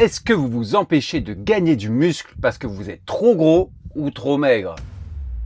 Est-ce que vous vous empêchez de gagner du muscle parce que vous êtes trop gros ou trop maigre?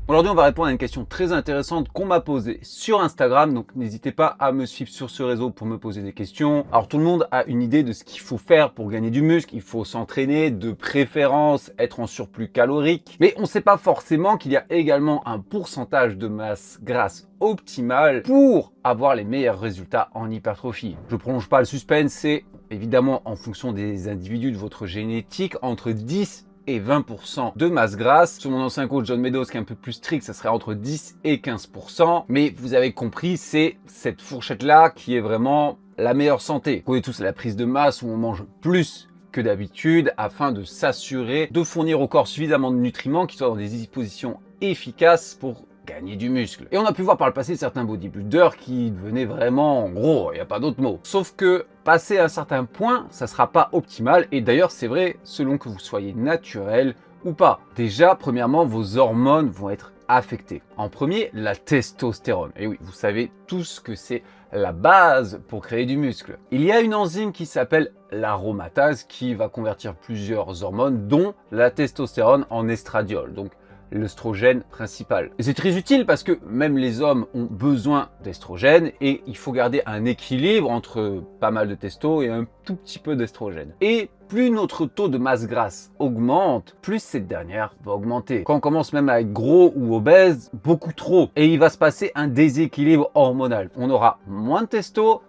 Aujourd'hui, on va répondre à une question très intéressante qu'on m'a posée sur Instagram, donc n'hésitez pas à me suivre sur ce réseau pour me poser des questions. Alors tout le monde a une idée de ce qu'il faut faire pour gagner du muscle, il faut s'entraîner, de préférence être en surplus calorique, mais on ne sait pas forcément qu'il y a également un pourcentage de masse grasse optimale pour avoir les meilleurs résultats en hypertrophie. Je ne prolonge pas le suspense, c'est évidemment en fonction des individus de votre génétique, entre 10 et 20% de masse grasse. Sur mon ancien coach John Meadows, qui est un peu plus strict, ça serait entre 10 et 15%. Mais vous avez compris, c'est cette fourchette-là qui est vraiment la meilleure santé. Vous connaissez tous la prise de masse où on mange plus que d'habitude afin de s'assurer de fournir au corps suffisamment de nutriments qui soient dans des dispositions efficaces pour gagner du muscle. Et on a pu voir par le passé certains bodybuilders qui devenaient vraiment gros, il n'y a pas d'autre mot. Sauf que passer à un certain point, ça ne sera pas optimal. Et d'ailleurs, c'est vrai selon que vous soyez naturel ou pas. Déjà, premièrement, vos hormones vont être affectées. En premier, la testostérone. Et oui, vous savez tous que c'est la base pour créer du muscle. Il y a une enzyme qui s'appelle l'aromatase qui va convertir plusieurs hormones, dont la testostérone en estradiol. Donc, l'œstrogène principal. Et c'est très utile parce que même les hommes ont besoin d'estrogène et il faut garder un équilibre entre pas mal de testo et un tout petit peu d'estrogène. Et plus notre taux de masse grasse augmente, plus cette dernière va augmenter. Quand on commence même à être gros ou obèse, beaucoup trop, et il va se passer un déséquilibre hormonal. On aura moins de testo,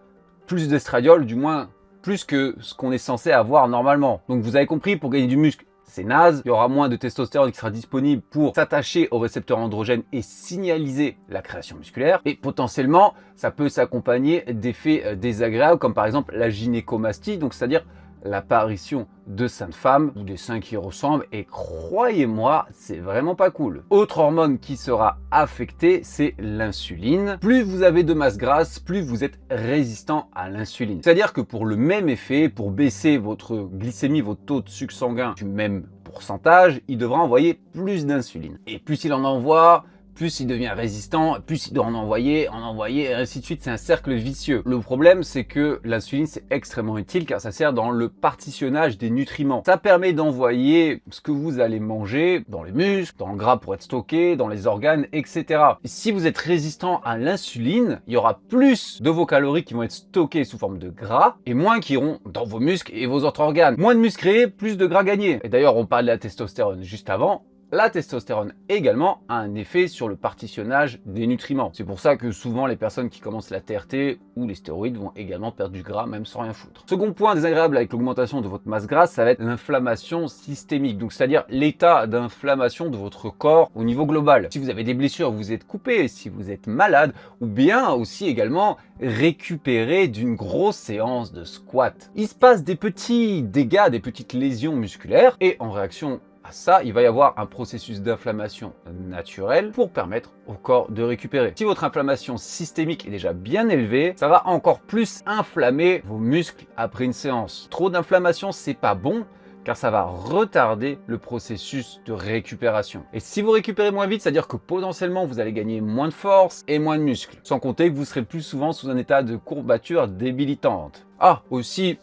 plus d'estradiol, du moins plus que ce qu'on est censé avoir normalement. Donc vous avez compris, pour gagner du muscle, c'est naze, il y aura moins de testostérone qui sera disponible pour s'attacher aux récepteurs androgènes et signaliser la création musculaire. Et potentiellement, ça peut s'accompagner d'effets désagréables comme par exemple la gynécomastie, donc c'est-à-dire l'apparition de seins de femmes ou des seins qui ressemblent, et croyez-moi, c'est vraiment pas cool. Autre hormone qui sera affectée, c'est l'insuline. Plus vous avez de masse grasse, plus vous êtes résistant à l'insuline. C'est-à-dire que pour le même effet, pour baisser votre glycémie, votre taux de sucre sanguin du même pourcentage, il devra envoyer plus d'insuline. Et plus il en envoie, plus il devient résistant, plus il doit en envoyer, et ainsi de suite. C'est un cercle vicieux. Le problème, c'est que l'insuline, c'est extrêmement utile car ça sert dans le partitionnage des nutriments. Ça permet d'envoyer ce que vous allez manger dans les muscles, dans le gras pour être stocké, dans les organes, etc. Et si vous êtes résistant à l'insuline, il y aura plus de vos calories qui vont être stockées sous forme de gras et moins qui iront dans vos muscles et vos autres organes. Moins de muscles créés, plus de gras gagnés. Et d'ailleurs, on parle de la testostérone juste avant. La testostérone également a un effet sur le partitionnage des nutriments. C'est pour ça que souvent les personnes qui commencent la TRT ou les stéroïdes vont également perdre du gras même sans rien foutre. Second point désagréable avec l'augmentation de votre masse grasse, ça va être l'inflammation systémique. Donc c'est-à-dire l'état d'inflammation de votre corps au niveau global. Si vous avez des blessures, vous êtes coupé, si vous êtes malade, ou bien aussi également récupérer d'une grosse séance de squat. Il se passe des petits dégâts, des petites lésions musculaires et en réaction à ça, il va y avoir un processus d'inflammation naturel pour permettre au corps de récupérer. Si votre inflammation systémique est déjà bien élevée, ça va encore plus inflammer vos muscles après une séance. Trop d'inflammation, c'est pas bon car ça va retarder le processus de récupération. Et si vous récupérez moins vite, c'est-à-dire que potentiellement vous allez gagner moins de force et moins de muscles. Sans compter que vous serez plus souvent sous un état de courbature débilitante. Ah, aussi,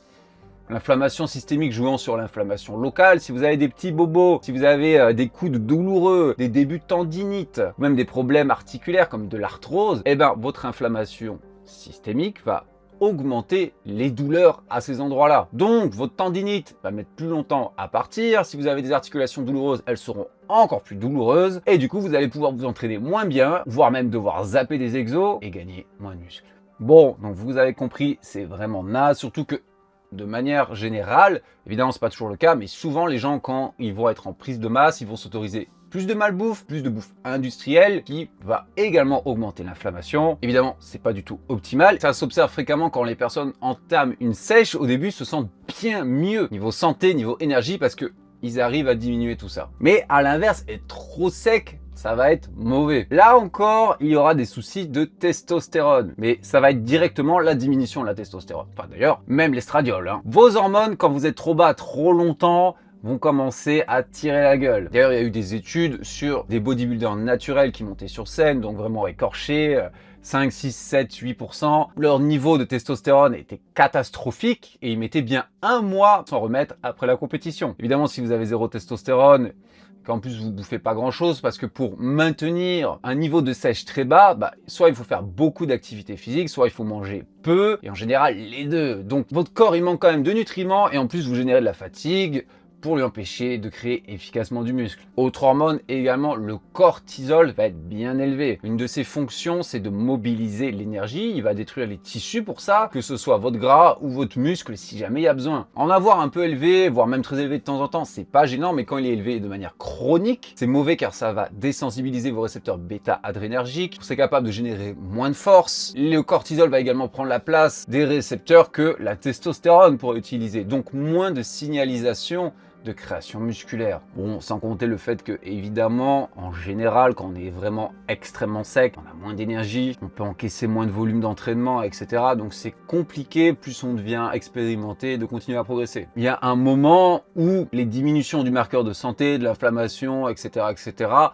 l'inflammation systémique jouant sur l'inflammation locale, si vous avez des petits bobos, si vous avez des coudes douloureux, des débuts de tendinite, ou même des problèmes articulaires comme de l'arthrose, eh bien votre inflammation systémique va augmenter les douleurs à ces endroits-là. Donc votre tendinite va mettre plus longtemps à partir. Si vous avez des articulations douloureuses, elles seront encore plus douloureuses. Et du coup, vous allez pouvoir vous entraîner moins bien, voire même devoir zapper des exos et gagner moins de muscles. Bon, donc vous avez compris, c'est vraiment naze, surtout que de manière générale, évidemment c'est pas toujours le cas, mais souvent les gens quand ils vont être en prise de masse, ils vont s'autoriser plus de malbouffe, plus de bouffe industrielle qui va également augmenter l'inflammation. Évidemment, c'est pas du tout optimal. Ça s'observe fréquemment quand les personnes entament une sèche, au début se sentent bien mieux niveau santé, niveau énergie parce que ils arrivent à diminuer tout ça. Mais à l'inverse, être trop sec, ça va être mauvais. Là encore, il y aura des soucis de testostérone, mais ça va être directement la diminution de la testostérone. Enfin d'ailleurs, même l'estradiol. Vos hormones, quand vous êtes trop bas trop longtemps, vont commencer à tirer la gueule. D'ailleurs, il y a eu des études sur des bodybuilders naturels qui montaient sur scène, donc vraiment écorchés, 5, 6, 7, 8%. Leur niveau de testostérone était catastrophique et ils mettaient bien un mois sans remettre après la compétition. Évidemment, si vous avez zéro testostérone, qu'en plus vous bouffez pas grand chose, parce que pour maintenir un niveau de sèche très bas, soit il faut faire beaucoup d'activité physique, soit il faut manger peu, et en général les deux. Donc votre corps il manque quand même de nutriments, et en plus vous générez de la fatigue pour lui empêcher de créer efficacement du muscle. Autre hormone également, le cortisol va être bien élevé. Une de ses fonctions, c'est de mobiliser l'énergie. Il va détruire les tissus pour ça, que ce soit votre gras ou votre muscle si jamais il y a besoin. En avoir un peu élevé, voire même très élevé de temps en temps, c'est pas gênant, mais quand il est élevé de manière chronique, c'est mauvais car ça va désensibiliser vos récepteurs bêta-adrénergiques. C'est capable de générer moins de force. Le cortisol va également prendre la place des récepteurs que la testostérone pourrait utiliser. Donc moins de signalisation de création musculaire. Bon, sans compter le fait que, évidemment, en général, quand on est vraiment extrêmement sec, on a moins d'énergie, on peut encaisser moins de volume d'entraînement, etc. Donc c'est compliqué, plus on devient expérimenté, de continuer à progresser. Il y a un moment où les diminutions du marqueur de santé, de l'inflammation, etc.,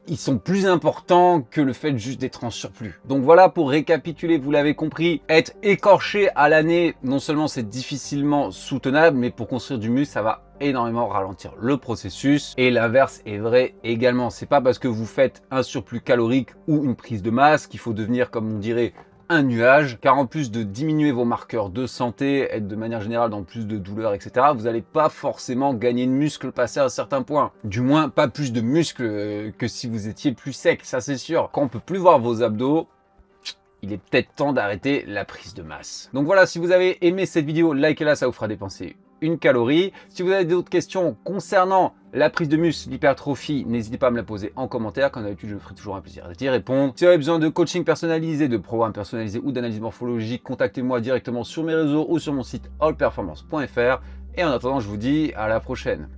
ils sont plus importants que le fait juste d'être en surplus. Donc voilà, pour récapituler, vous l'avez compris, être écorché à l'année, non seulement c'est difficilement soutenable, mais pour construire du muscle, ça va énormément ralentir le processus, et l'inverse est vrai également. C'est pas parce que vous faites un surplus calorique ou une prise de masse qu'il faut devenir, comme on dirait, un nuage, car en plus de diminuer vos marqueurs de santé, être de manière générale dans plus de douleurs, etc., vous n'allez pas forcément gagner de muscle passé à un certain point. Du moins, pas plus de muscle que si vous étiez plus sec, ça c'est sûr. Quand on peut plus voir vos abdos, il est peut-être temps d'arrêter la prise de masse. Donc voilà, si vous avez aimé cette vidéo, likez-la, ça vous fera dépenser une calorie. Si vous avez d'autres questions concernant la prise de muscle, l'hypertrophie, n'hésitez pas à me la poser en commentaire. Comme d'habitude, je me ferai toujours un plaisir d'y répondre. Si vous avez besoin de coaching personnalisé, de programmes personnalisés ou d'analyse morphologique, contactez-moi directement sur mes réseaux ou sur mon site allperformance.fr. Et en attendant, je vous dis à la prochaine.